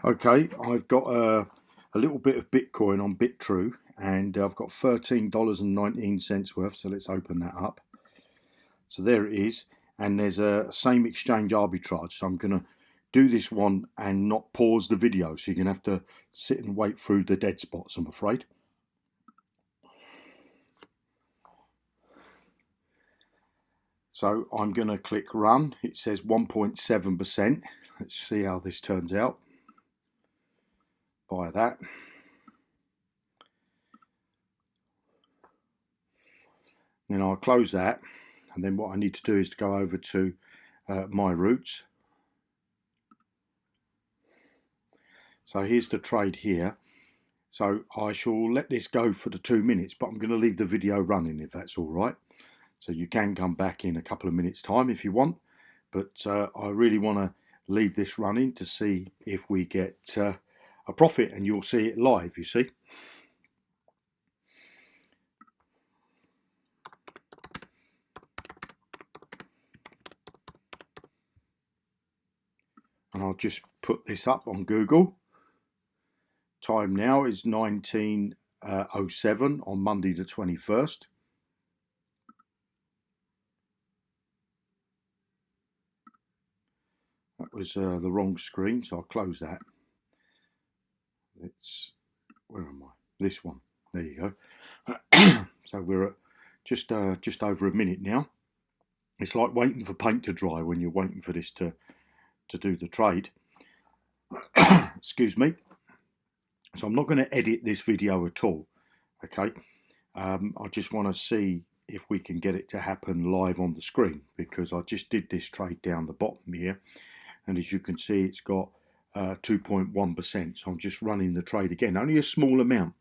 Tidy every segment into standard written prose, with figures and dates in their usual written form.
Okay, I've got a little bit of Bitcoin on BitTrue, and I've got $13.19 worth, so let's open that up. So there it is, and there's a same exchange arbitrage, so I'm going to do this one and not pause the video, so you're going to have to sit and wait through the dead spots, I'm afraid. So I'm going to click run. It says 1.7%. Let's see how this turns out. Buy that. Then I'll close that, and then what I need to do is to go over to my routes. So here's the trade here. So I shall let this go for the 2 minutes, but I'm going to leave the video running if that's all right. So you can come back in a couple of minutes time if you want, but I really want to leave this running to see if we get a profit, and you'll see it live, you see. And I'll just put this up on Google. Time now is 19:07 on Monday the 21st. That was the wrong screen, so I'll close that. It's, where am I? This one. There you go. So we're at just over a minute now. It's like waiting for paint to dry when you're waiting for this to do the trade. Excuse me. So I'm not going to edit this video at all. Okay. I just want to see if we can get it to happen live on the screen, because I just did this trade down the bottom here, and as you can see it's got 2.1%. So I'm just running the trade again, only a small amount.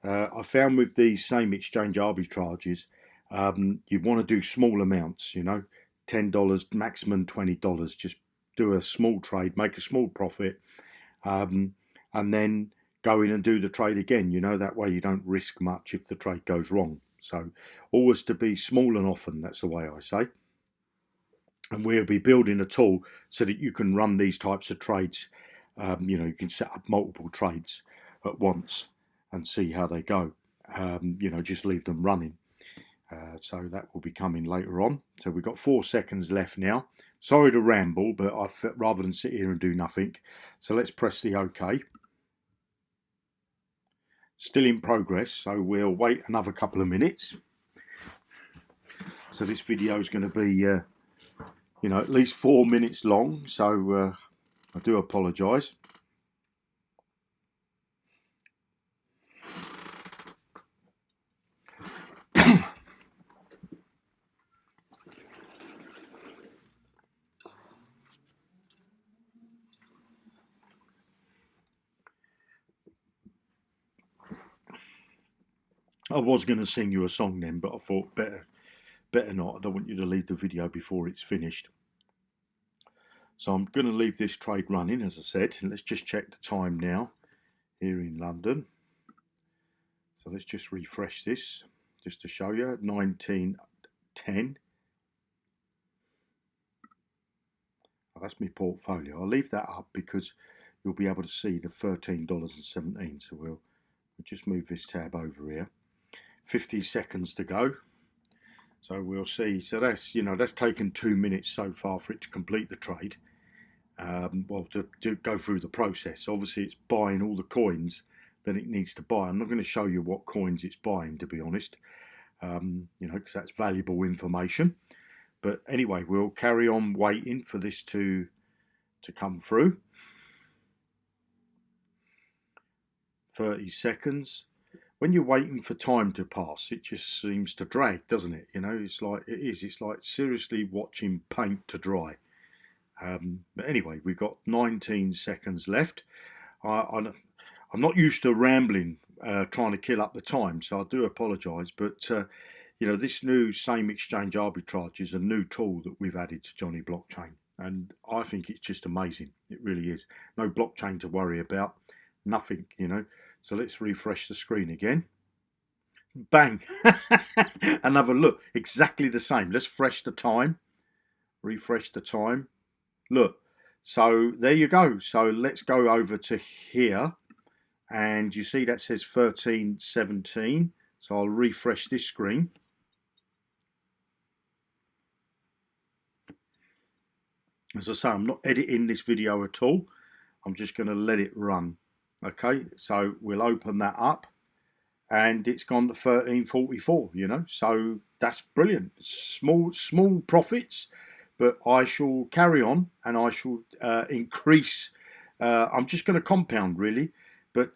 I found with these same exchange arbitrages, you want to do small amounts, you know, $10, maximum $20. Just do a small trade, make a small profit, and then go in and do the trade again, you know, that way you don't risk much if the trade goes wrong. So always to be small and often, that's the way I say. And we'll be building a tool so that you can run these types of trades. You know, you can set up multiple trades at once and see how they go. You know, just leave them running. So that will be coming later on. So we've got 4 seconds left now. Sorry to ramble, but rather than sit here and do nothing. So let's press the OK. Still in progress, so we'll wait another couple of minutes. So this video is going to be, you know, at least 4 minutes long. So I do apologise. I was going to sing you a song then, but I thought better not. I don't want you to leave the video before it's finished. So I'm going to leave this trade running, as I said. Let's just check the time now here in London. So let's just refresh this just to show you. 19:10. Oh, that's my portfolio. I'll leave that up because you'll be able to see the $13.17. So we'll just move this tab over here. 50 seconds to go. So we'll see. So that's, you know, that's taken 2 minutes so far for it to complete the trade. Well, to go through the process. Obviously it's buying all the coins that it needs to buy. I'm not going to show you what coins it's buying, to be honest, you know, because that's valuable information. But anyway, we'll carry on waiting for this to come through. 30 seconds. When you're waiting for time to pass, it just seems to drag, doesn't it? You know, it's like it's like seriously watching paint to dry. But anyway, we've got 19 seconds left. I'm not used to rambling, trying to kill up the time, so I do apologise. But you know, this new same exchange arbitrage is a new tool that we've added to Johnny Blockchain, and I think it's just amazing. It really is. No blockchain to worry about, nothing, you know. So let's refresh the screen again. Bang! Another look, exactly the same. Let's refresh the time. Look, So there you go. So let's go over to here, and you see that says 1317. So I'll refresh this screen. As I say, I'm not editing this video at all. I'm just going to let it run. Okay, so we'll open that up, and it's gone to 1344, you know, so that's brilliant. Small profits, but I shall carry on, and I shall increase. I'm just going to compound, really, but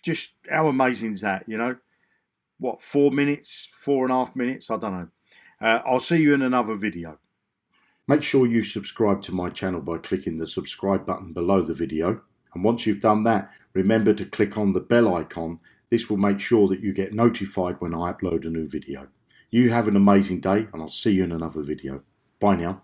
just how amazing is that, you know? What, 4 minutes, 4.5 minutes? I don't know. I'll see you in another video. Make sure you subscribe to my channel by clicking the subscribe button below the video. And once you've done that, remember to click on the bell icon. This will make sure that you get notified when I upload a new video. You have an amazing day, and I'll see you in another video. Bye now.